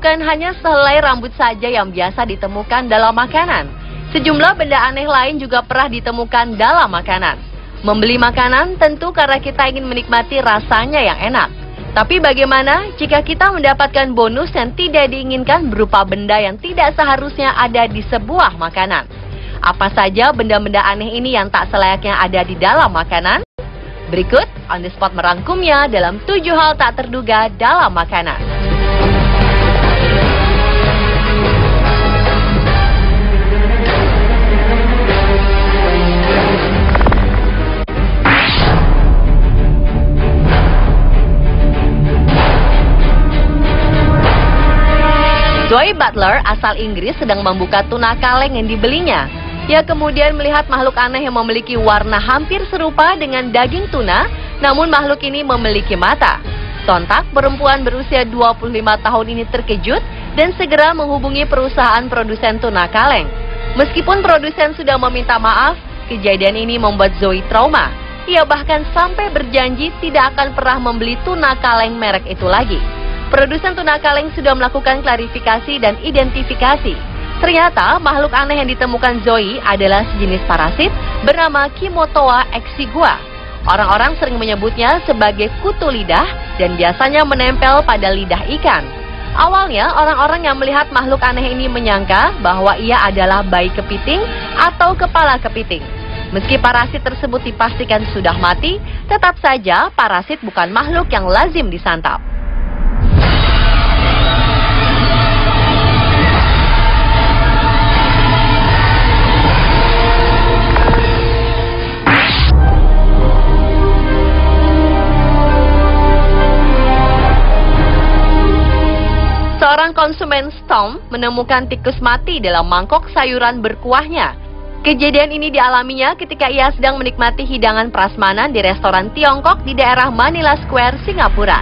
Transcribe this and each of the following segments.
bukan hanya sehelai rambut saja yang biasa ditemukan dalam makanan. Sejumlah benda aneh lain juga pernah ditemukan dalam makanan. Membeli makanan tentu karena kita ingin menikmati rasanya yang enak. Tapi bagaimana jika kita mendapatkan bonus yang tidak diinginkan berupa benda yang tidak seharusnya ada di sebuah makanan? Apa saja benda-benda aneh ini yang tak selayaknya ada di dalam makanan? Berikut On The Spot merangkumnya dalam 7 hal tak terduga dalam makanan. Zoe Butler, asal Inggris, sedang membuka tuna kaleng yang dibelinya. Ia kemudian melihat makhluk aneh yang memiliki warna hampir serupa dengan daging tuna, namun makhluk ini memiliki mata. Sontak, perempuan berusia 25 tahun ini terkejut dan segera menghubungi perusahaan produsen tuna kaleng. Meskipun produsen sudah meminta maaf, kejadian ini membuat Zoe trauma. Ia bahkan sampai berjanji tidak akan pernah membeli tuna kaleng merek itu lagi. Produsen tuna kaleng sudah melakukan klarifikasi dan identifikasi. Ternyata makhluk aneh yang ditemukan Zoe adalah sejenis parasit bernama Kimotoa exigua. Orang-orang sering menyebutnya sebagai kutu lidah dan biasanya menempel pada lidah ikan. Awalnya orang-orang yang melihat makhluk aneh ini menyangka bahwa ia adalah bayi kepiting atau kepala kepiting. Meski parasit tersebut dipastikan sudah mati, tetap saja parasit bukan makhluk yang lazim disantap. Seorang konsumen Storm menemukan tikus mati dalam mangkok sayuran berkuahnya. Kejadian ini dialaminya ketika ia sedang menikmati hidangan prasmanan di restoran Tiongkok di daerah Manila Square, Singapura.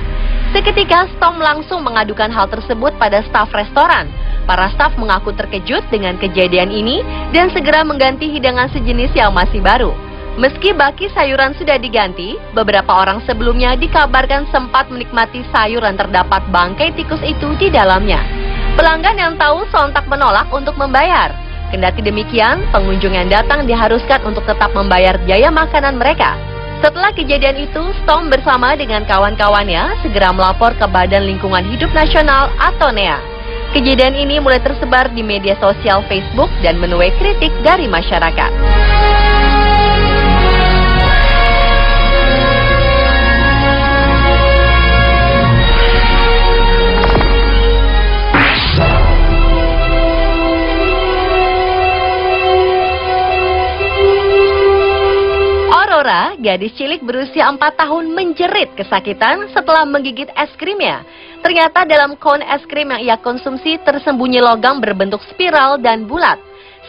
Seketika Storm langsung mengadukan hal tersebut pada staf restoran. Para staf mengaku terkejut dengan kejadian ini dan segera mengganti hidangan sejenis yang masih baru. Meski baki sayuran sudah diganti, beberapa orang sebelumnya dikabarkan sempat menikmati sayur yang terdapat bangkai tikus itu di dalamnya. Pelanggan yang tahu sontak menolak untuk membayar. Kendati demikian, pengunjung yang datang diharuskan untuk tetap membayar biaya makanan mereka. Setelah kejadian itu, Storm bersama dengan kawan-kawannya segera melapor ke Badan Lingkungan Hidup Nasional atau NEA. Kejadian ini mulai tersebar di media sosial Facebook dan menuai kritik dari masyarakat. Aurora, gadis cilik berusia 4 tahun menjerit kesakitan setelah menggigit es krimnya. Ternyata dalam kon es krim yang ia konsumsi tersembunyi logam berbentuk spiral dan bulat.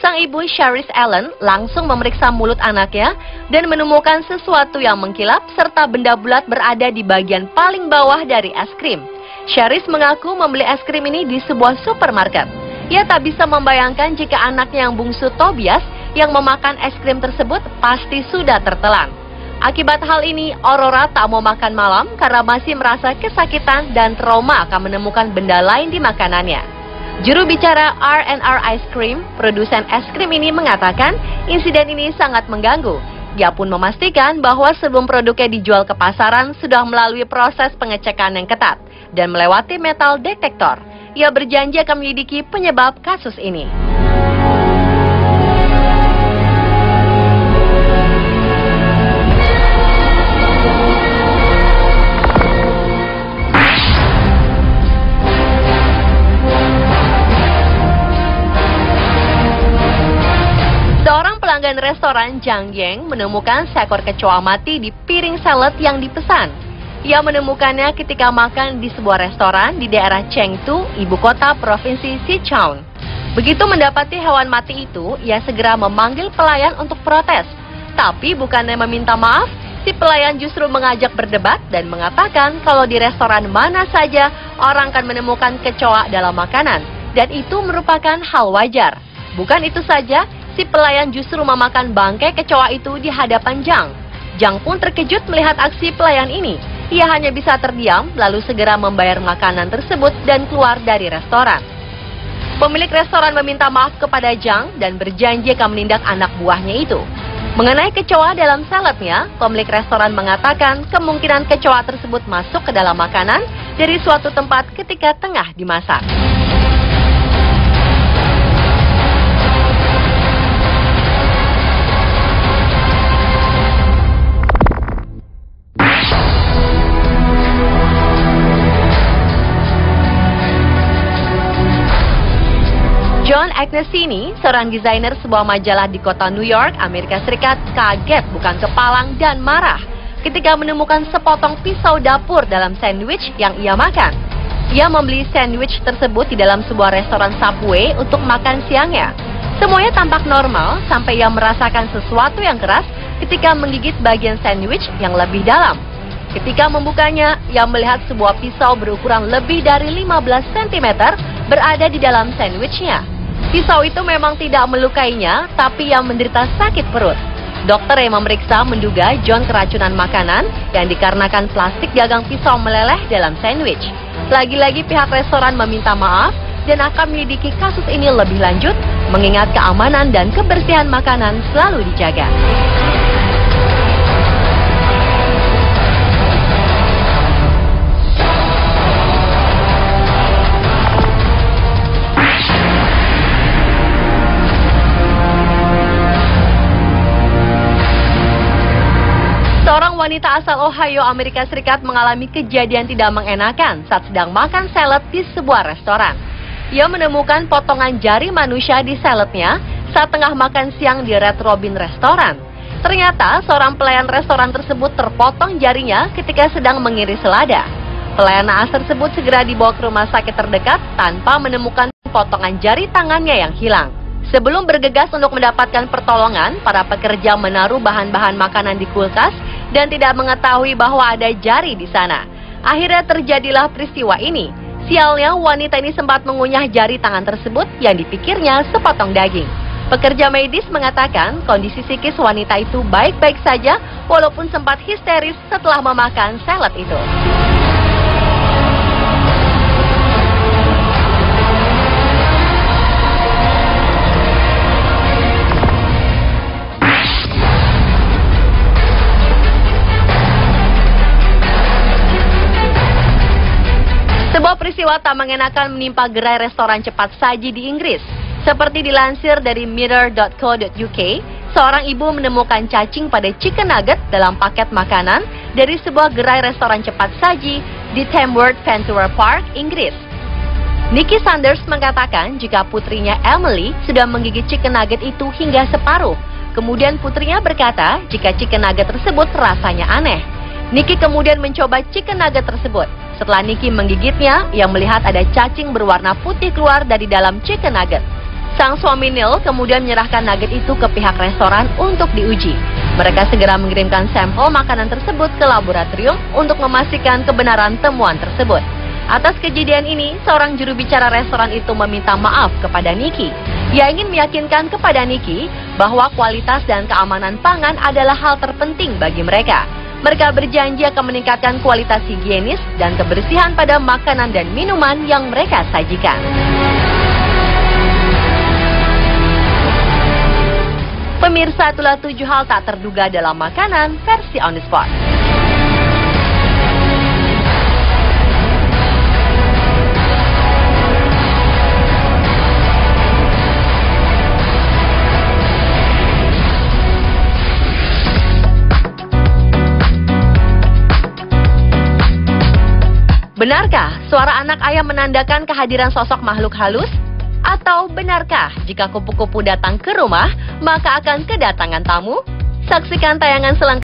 Sang ibu Charis Allen langsung memeriksa mulut anaknya dan menemukan sesuatu yang mengkilap serta benda bulat berada di bagian paling bawah dari es krim. Charis mengaku membeli es krim ini di sebuah supermarket. Ia tak bisa membayangkan jika anaknya yang bungsu Tobias yang memakan es krim tersebut pasti sudah tertelan. Akibat hal ini, Aurora tak mau makan malam karena masih merasa kesakitan dan trauma akan menemukan benda lain di makanannya. Juru bicara R&R Ice Cream, produsen es krim ini mengatakan insiden ini sangat mengganggu. Ia pun memastikan bahwa sebelum produknya dijual ke pasaran sudah melalui proses pengecekan yang ketat dan melewati metal detektor. Ia berjanji akan menyelidiki penyebab kasus ini. Pelanggan restoran Zhang Yang menemukan seekor kecoa mati di piring salad yang dipesan. Ia menemukannya ketika makan di sebuah restoran di daerah Chengdu, ibu kota provinsi Sichuan. Begitu mendapati hewan mati itu, ia segera memanggil pelayan untuk protes. Tapi bukannya meminta maaf, si pelayan justru mengajak berdebat dan mengatakan kalau di restoran mana saja orang akan menemukan kecoa dalam makanan. Dan itu merupakan hal wajar. Bukan itu saja, si pelayan justru memakan bangkai kecoa itu di hadapan Zhang. Zhang pun terkejut melihat aksi pelayan ini. Ia hanya bisa terdiam lalu segera membayar makanan tersebut dan keluar dari restoran. Pemilik restoran meminta maaf kepada Zhang dan berjanji akan menindak anak buahnya itu. Mengenai kecoa dalam saladnya, pemilik restoran mengatakan kemungkinan kecoa tersebut masuk ke dalam makanan dari suatu tempat ketika tengah dimasak. John Agnesini, seorang desainer sebuah majalah di kota New York, Amerika Serikat, kaget bukan kepalang dan marah ketika menemukan sepotong pisau dapur dalam sandwich yang ia makan. Ia membeli sandwich tersebut di dalam sebuah restoran Subway untuk makan siangnya. Semuanya tampak normal sampai ia merasakan sesuatu yang keras ketika menggigit bagian sandwich yang lebih dalam. Ketika membukanya, ia melihat sebuah pisau berukuran lebih dari 15 cm berada di dalam sandwichnya. Pisau itu memang tidak melukainya, tapi ia menderita sakit perut. Dokter yang memeriksa menduga John keracunan makanan yang dikarenakan plastik dagang pisau meleleh dalam sandwich. Lagi-lagi pihak restoran meminta maaf dan akan menyelidiki kasus ini lebih lanjut, mengingat keamanan dan kebersihan makanan selalu dijaga. Seorang wanita asal Ohio, Amerika Serikat mengalami kejadian tidak mengenakan saat sedang makan salad di sebuah restoran. Ia menemukan potongan jari manusia di saladnya saat tengah makan siang di Red Robin Restoran. Ternyata seorang pelayan restoran tersebut terpotong jarinya ketika sedang mengiris selada. Pelayan naas tersebut segera dibawa ke rumah sakit terdekat tanpa menemukan potongan jari tangannya yang hilang. Sebelum bergegas untuk mendapatkan pertolongan, para pekerja menaruh bahan-bahan makanan di kulkas dan tidak mengetahui bahwa ada jari di sana. Akhirnya terjadilah peristiwa ini. Sialnya, wanita ini sempat mengunyah jari tangan tersebut yang dipikirnya sepotong daging. Pekerja medis mengatakan kondisi psikis wanita itu baik-baik saja walaupun sempat histeris setelah memakan salad itu. Sebuah peristiwa tak mengenakan menimpa gerai restoran cepat saji di Inggris. Seperti dilansir dari mirror.co.uk, seorang ibu menemukan cacing pada chicken nugget dalam paket makanan dari sebuah gerai restoran cepat saji di Tamworth, Ventura Park, Inggris. Nikki Sanders mengatakan jika putrinya Emily sudah menggigit chicken nugget itu hingga separuh. Kemudian putrinya berkata jika chicken nugget tersebut rasanya aneh. Nikki kemudian mencoba chicken nugget tersebut. Setelah Nikki menggigitnya, ia melihat ada cacing berwarna putih keluar dari dalam chicken nugget. Sang suami Neil kemudian menyerahkan nugget itu ke pihak restoran untuk diuji. Mereka segera mengirimkan sampel makanan tersebut ke laboratorium untuk memastikan kebenaran temuan tersebut. Atas kejadian ini, seorang juru bicara restoran itu meminta maaf kepada Nikki. Ia ingin meyakinkan kepada Nikki bahwa kualitas dan keamanan pangan adalah hal terpenting bagi mereka. Mereka berjanji akan meningkatkan kualitas higienis dan kebersihan pada makanan dan minuman yang mereka sajikan. Pemirsa, itulah 7 hal tak terduga dalam makanan versi On The Spot. Benarkah suara anak ayam menandakan kehadiran sosok makhluk halus? Atau benarkah jika kupu-kupu datang ke rumah, maka akan kedatangan tamu? Saksikan tayangan selengkapnya